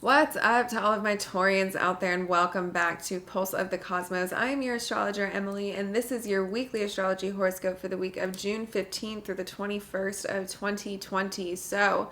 What's up to all of my Taurians out there, and welcome back to Pulse of the Cosmos. I am your astrologer, Emily, and this is your weekly astrology horoscope for the week of June 15th through the 21st of 2020. So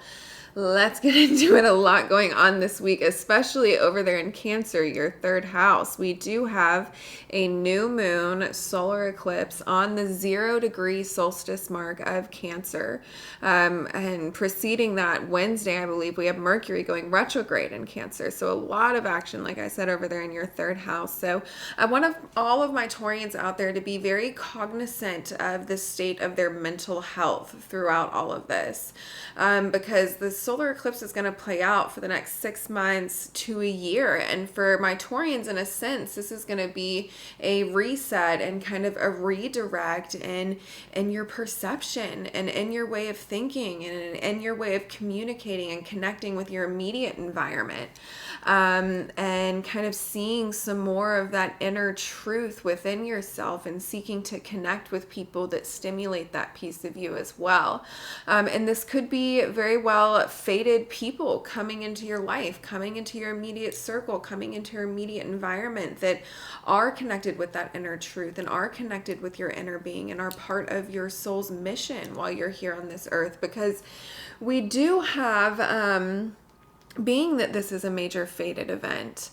let's get into it. A lot going on this week, especially over there in Cancer, your third house. We do have a new moon solar eclipse on the 0 degree solstice mark of Cancer. And preceding that, Wednesday, I believe, we have Mercury going retrograde in Cancer. So a lot of action, like I said, over there in your third house. So I want all of my Taurians out there to be very cognizant of the state of their mental health throughout all of this, because the solar eclipse is going to play out for the next 6 months to a year. And for my Taurians, in a sense, this is going to be a reset and kind of a redirect in your perception and in your way of thinking and in your way of communicating and connecting with your immediate environment, and kind of seeing some more of that inner truth within yourself and seeking to connect with people that stimulate that piece of you as well. And this could be very well fated people coming into your life, coming into your immediate circle, coming into your immediate environment that are connected with that inner truth and are connected with your inner being and are part of your soul's mission while you're here on this earth. Because we do have, being that this is a major fated event,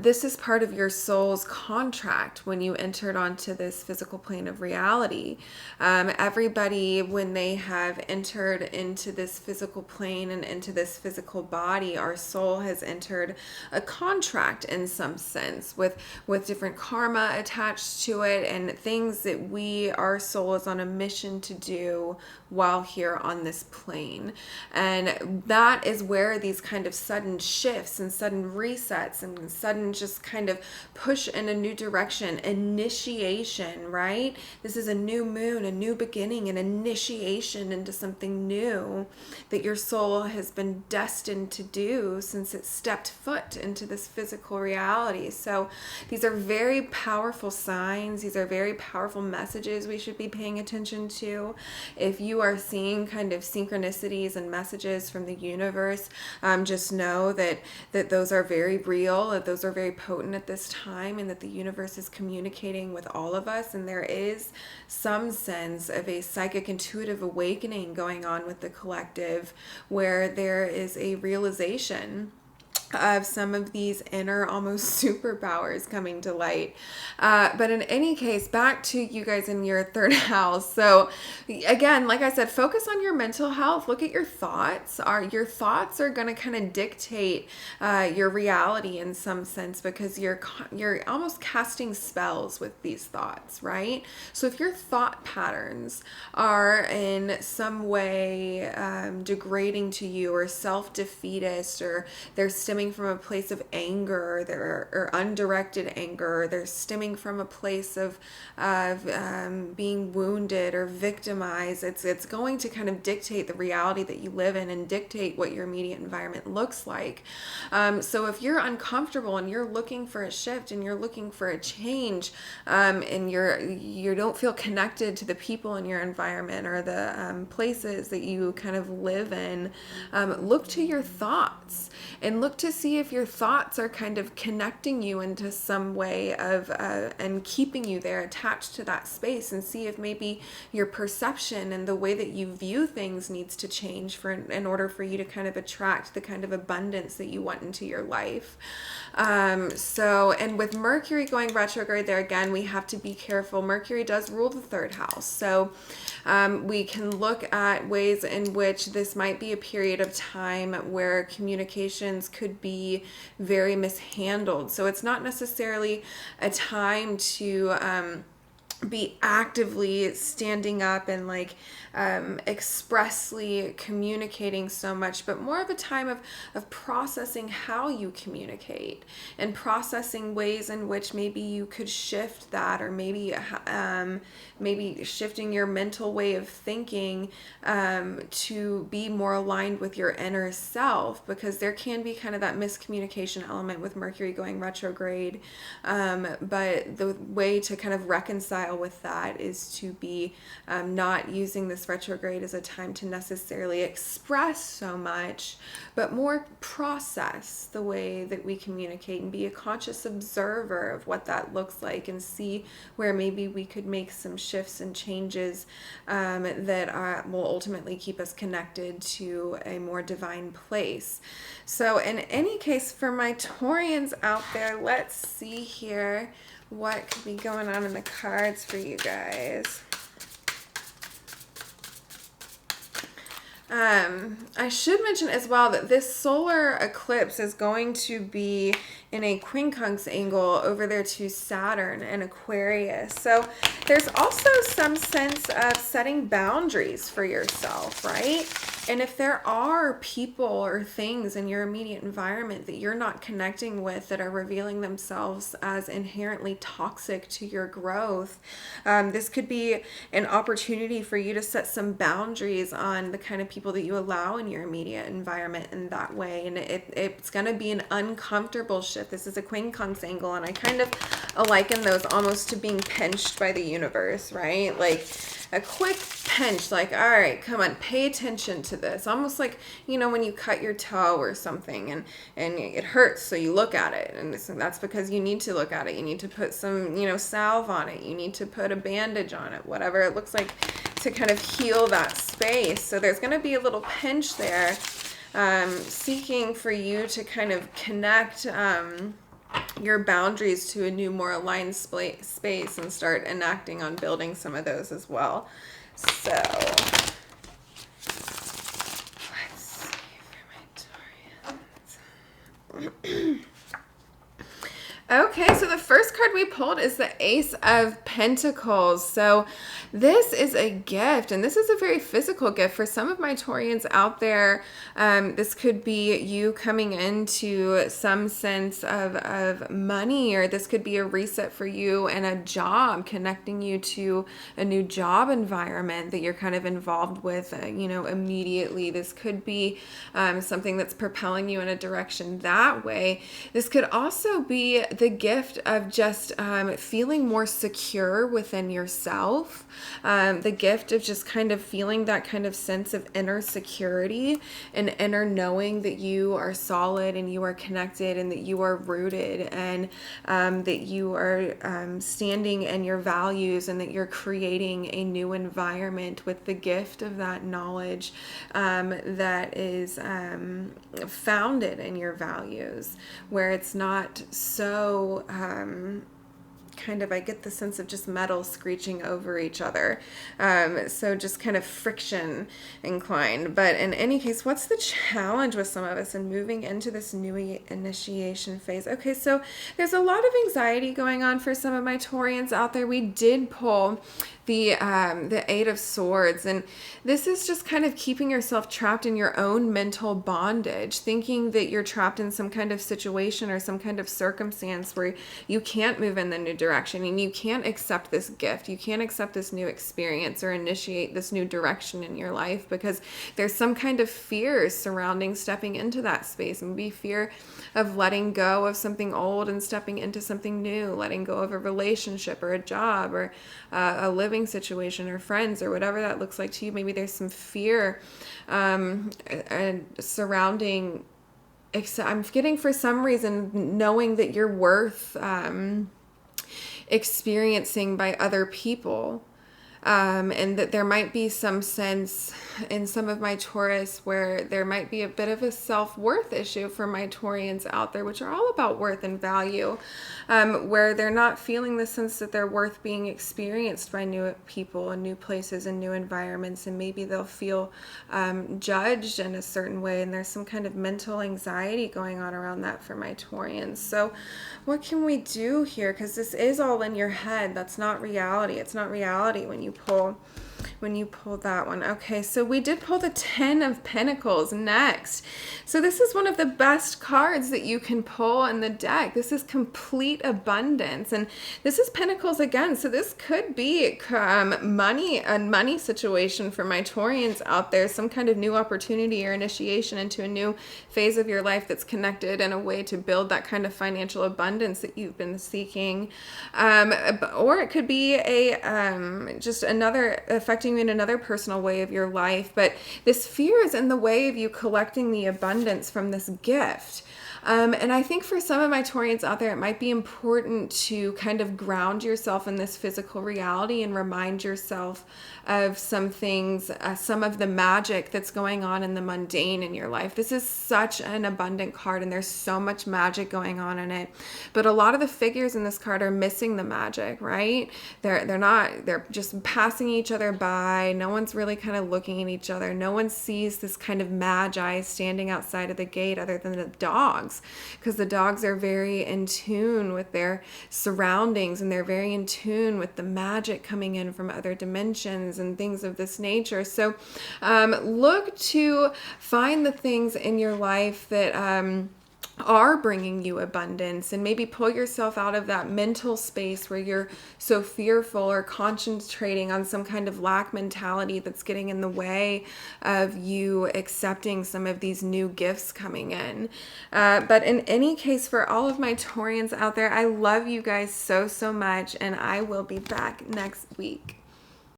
this is part of your soul's contract when you entered onto this physical plane of reality. Everybody, when they have entered into this physical plane and into this physical body, our soul has entered a contract in some sense with different karma attached to it and things that our soul is on a mission to do while here on this plane. And that is where these kind of sudden shifts and sudden resets and sudden just kind of push in a new direction, initiation, right? This is a new moon, a new beginning, an initiation into something new that your soul has been destined to do since it stepped foot into this physical reality. So these are very powerful signs. These are very powerful messages we should be paying attention to. If you are seeing kind of synchronicities and messages from the universe, just know that those are very real, that those are very potent at this time, and that the universe is communicating with all of us. And there is some sense of a psychic intuitive awakening going on with the collective, where there is a realization of some of these inner almost superpowers coming to light. But in any case, back to you guys in your third house. So again, like I said, focus on your mental health. Look at your thoughts. Your thoughts are going to kind of dictate your reality in some sense, because you're almost casting spells with these thoughts, right? So if your thought patterns are in some way degrading to you, or self-defeatist, or they're stemming from a place of anger, or undirected anger, they're stemming from a place of being wounded or victimized, it's going to kind of dictate the reality that you live in and dictate what your immediate environment looks like. So if you're uncomfortable and you're looking for a shift and you're looking for a change, and you don't feel connected to the people in your environment or the places that you kind of live in, look to your thoughts and look to see if your thoughts are kind of connecting you into some way of and keeping you there attached to that space, and see if maybe your perception and the way that you view things needs to change in order for you to kind of attract the kind of abundance that you want into your life. And with Mercury going retrograde there, again, we have to be careful. Mercury does rule the third house. So we can look at ways in which this might be a period of time where communications could be very mishandled. So it's not necessarily a time to be actively standing up and expressly communicating so much, but more of a time of processing how you communicate and processing ways in which maybe you could shift that, or maybe shifting your mental way of thinking to be more aligned with your inner self, because there can be kind of that miscommunication element with Mercury going retrograde. But the way to kind of reconcile lifestyle with that is to be not using this retrograde as a time to necessarily express so much, but more process the way that we communicate and be a conscious observer of what that looks like, and see where maybe we could make some shifts and changes that will ultimately keep us connected to a more divine place. So in any case, for my Taurians out there, let's see here what could be going on in the cards for you guys. I should mention as well that this solar eclipse is going to be in a quincunx angle over there to Saturn and Aquarius. So there's also some sense of setting boundaries for yourself, right? And if there are people or things in your immediate environment that you're not connecting with that are revealing themselves as inherently toxic to your growth, this could be an opportunity for you to set some boundaries on the kind of people that you allow in your immediate environment in that way. And it's going to be an uncomfortable shift. This is a quincunx angle, and I kind of liken those almost to being pinched by the universe, right? Like a quick pinch, like, all right, come on, pay attention to this. Almost like, you know, when you cut your toe or something and it hurts, so you look at it, and that's because you need to look at it. You need to put some, you know, salve on it. You need to put a bandage on it, whatever it looks like, to kind of heal that space. So there's going to be a little pinch there, seeking for you to kind of connect your boundaries to a new, more aligned space and start enacting on building some of those as well. So let's see for my Taurians. Okay, so the first card we pulled is the Ace of Pentacles. So this is a gift, and this is a very physical gift for some of my Taurians out there. This could be you coming into some sense of money, or this could be a reset for you and a job, connecting you to a new job environment that you're kind of involved with, you know, immediately. This could be something that's propelling you in a direction that way. This could also be the gift of just feeling more secure within yourself, the gift of just kind of feeling that kind of sense of inner security and inner knowing that you are solid and you are connected and that you are rooted, and that you are standing in your values, and that you're creating a new environment with the gift of that knowledge that is founded in your values, where it's not so kind of, I get the sense of just metal screeching over each other. So just kind of friction inclined. But in any case, what's the challenge with some of us in moving into this new initiation phase? Okay, so there's a lot of anxiety going on for some of my Taurians out there. We did pull the Eight of Swords, and this is just kind of keeping yourself trapped in your own mental bondage, thinking that you're trapped in some kind of situation or some kind of circumstance where you can't move in the new direction, and you can't accept this gift, you can't accept this new experience or initiate this new direction in your life, because there's some kind of fear surrounding stepping into that space. And maybe fear of letting go of something old and stepping into something new, letting go of a relationship or a job or a living situation or friends or whatever that looks like to you. Maybe there's some fear surrounding, I'm getting, for some reason, knowing that you're worth experiencing by other people. And that there might be some sense in some of my Taurus where there might be a bit of a self-worth issue for my Taurians out there, which are all about worth and value, where they're not feeling the sense that they're worth being experienced by new people and new places and new environments, and maybe they'll feel judged in a certain way, and there's some kind of mental anxiety going on around that for my Taurians. So what can we do here? Because this is all in your head. That's not reality. It's not reality when you pull when you pulled that one. Okay, so we did pull the 10 of Pentacles next. So this is one of the best cards that you can pull in the deck. This is complete abundance, and this is Pentacles again. So this could be a money situation for my Taurians out there, some kind of new opportunity or initiation into a new phase of your life that's connected in a way to build that kind of financial abundance that you've been seeking. Or it could be just another affecting you in another personal way of your life. But this fear is in the way of you collecting the abundance from this gift. And I think for some of my Taurians out there, it might be important to kind of ground yourself in this physical reality and remind yourself of some things, some of the magic that's going on in the mundane in your life. This is such an abundant card, and there's so much magic going on in it. But a lot of the figures in this card are missing the magic, right? They're just passing each other by. No one's really kind of looking at each other. No one sees this kind of magi standing outside of the gate other than the dogs, because the dogs are very in tune with their surroundings, and they're very in tune with the magic coming in from other dimensions and things of this nature. So look to find the things in your life that are bringing you abundance, and maybe pull yourself out of that mental space where you're so fearful or concentrating on some kind of lack mentality that's getting in the way of you accepting some of these new gifts coming in. But in any case, for all of my Taurians out there, I love you guys so much, and I will be back next week.